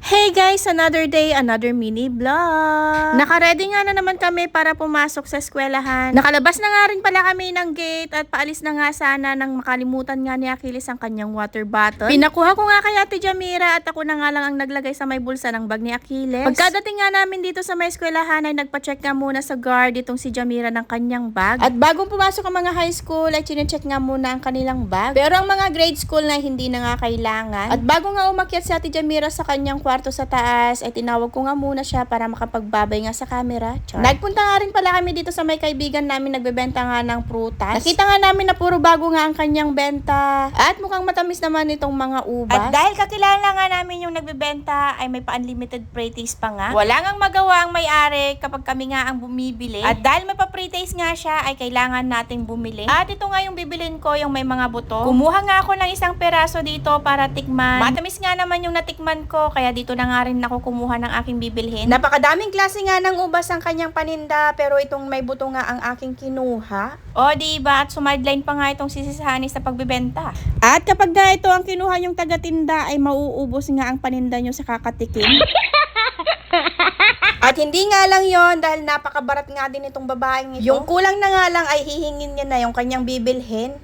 Hey guys! Another day, another mini vlog! Naka-ready nga na naman kami para pumasok sa eskwelahan. Nakalabas na nga rin pala kami ng gate at paalis na nga sana nang makalimutan nga ni Achilles ang kanyang water bottle. Pinakuha ko nga kay Ate Jamira at ako na nga lang ang naglagay sa may bulsa ng bag ni Achilles. Pagkadating nga namin dito sa may eskwelahan ay nagpa-check nga muna sa guard itong si Jamira ng kanyang bag. At bagong pumasok ang mga high school ay chinecheck nga muna ang kanilang bag. Pero ang mga grade school na hindi na nga kailangan. At bago nga umakyat si Ate Jamira sa kanyang kwarto sa taas, ay tinawag ko nga muna siya para makapagbabay nga sa camera. Char. Nagpunta nga rin pala kami dito sa may kaibigan namin nagbebenta nga ng prutas. Nakita nga namin na puro bago nga ang kanyang benta. At mukhang matamis naman itong mga ubas. At dahil kakilala nga namin yung nagbebenta, ay may pa-unlimited pre-taste pa nga. Wala ngang magawa ang may-ari kapag kami nga ang bumibili. At dahil may pa-pre-taste nga siya, ay kailangan nating bumili. At ito nga yung bibilin ko, yung may mga buto. Kumuha nga ako ng isang peraso dito para tikman. Matamis nga naman yung natikman ko, kaya dito na nga rin ako kumuha ng aking bibilhin. Napakadaming klase nga ng ubas ang kanyang paninda, pero itong may buto nga ang aking kinuha. O diba, at sumadline pa nga itong sisisihani sa pagbebenta. At kapag na ito ang kinuha yung taga-tinda, ay mauubos nga ang paninda nyo sa kakatikim. At hindi nga lang yon dahil napakabarat nga din itong babaeng ito. Yung kulang na nga lang ay hihingin niya na yung kanyang bibilhin.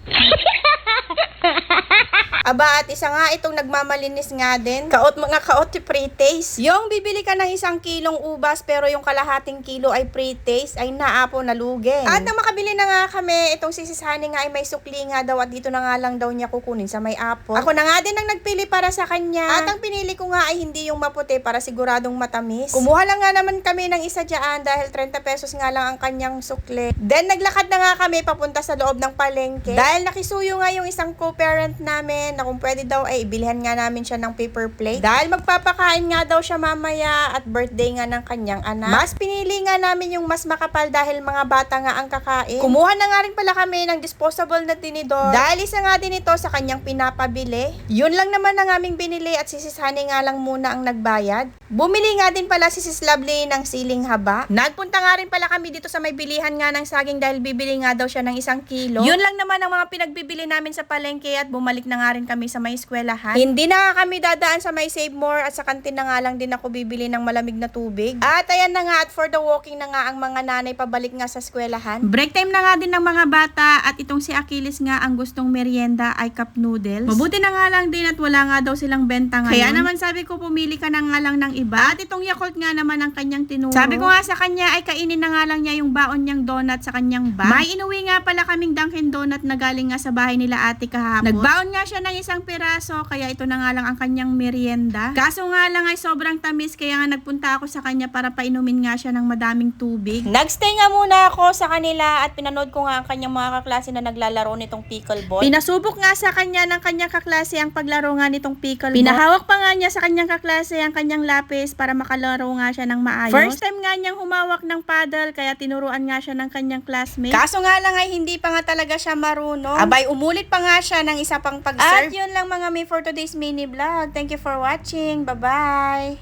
Aba, at isa nga itong nagmamalinis nga din. Mga kaot pre-taste. Yung bibili ka ng 1 kilong ubas pero yung kalahating kilo ay pre-taste ay naapo na lugin. At nang makabili na nga kami, itong sisisani nga ay may sukli nga daw at dito na nga lang daw niya kukunin sa may apo. Ako na nga din ang nagpili para sa kanya. At ang pinili ko nga ay hindi yung maputi para siguradong matamis. Kumuha lang nga naman kami ng isa dyan dahil 30 pesos nga lang ang kanyang sukli. Then naglakad na nga kami papunta sa loob ng palengke. Dahil nakisuyo nga yung isang co-parent namin na kung pwede daw ay ibilhan nga namin siya ng paper plate. Dahil magpapakain nga daw siya mamaya at birthday nga ng kanyang anak. Mas pinili nga namin yung mas makapal dahil mga bata nga ang kakain. Kumuha na nga rin pala kami ng disposable na tinidor. Dahil isa nga din ito sa kanyang pinapabili. Yun lang naman ang aming binili at si Sis Honey nga lang muna ang nagbayad. Bumili nga din pala si Sis Lovely ng siling haba. Nagpunta nga rin pala kami dito sa may bilihan nga ng saging dahil bibili nga daw siya ng 1 kilo. Yun lang naman ang mga pinagbibili namin sa palengke at bumalik na nga rin kami sa may eskwelahan. Hindi na kami dadaan sa may Save More at sa kantin na nga lang din ako bibili ng malamig na tubig. At ayan na nga at for the walking na nga ang mga nanay pabalik nga sa eskwelahan. Break time na nga din ng mga bata at itong si Achilles nga ang gustong merienda ay cup noodles. Mabuti na nga lang din at wala nga daw silang benta ngayon. Kaya naman sabi ko pumili ka na nga lang ng iba. At itong Yakult nga naman ang kanyang tinuro. Sabi ko nga sa kanya ay kainin na nga lang niya yung baon niyang donut sa kanyang bag. May inuwi nga pala kaming Dunkin Donut na galing nga sa bahay nila ate kahapon. Nagbaon nga siya ng 1 piraso kaya ito na nga lang ang kanyang merienda. Kaso nga lang ay sobrang tamis kaya nga nagpunta ako sa kanya para painumin nga siya ng madaming tubig. Nagstay nga muna ako sa kanila at pinanood ko nga ang kanyang mga kaklase na naglalaro nitong pickleball. Pinasubok nga sa kanya ng kanyang kaklase ang paglaro nga nitong pickleball. Pinahawak pa nga niya sa kanyang kaklase ang kanyang lapis para makalaro nga siya ng maayos. First time nga niyang humawak ng paddle kaya tinuruan nga siya ng kanyang classmate. Kaso nga lang ay hindi pa nga talaga siya marunong. Abay umulit pa nga siya ng isa pang pag-serve. At yun lang mga me for today's mini vlog. Thank you for watching. Bye-bye!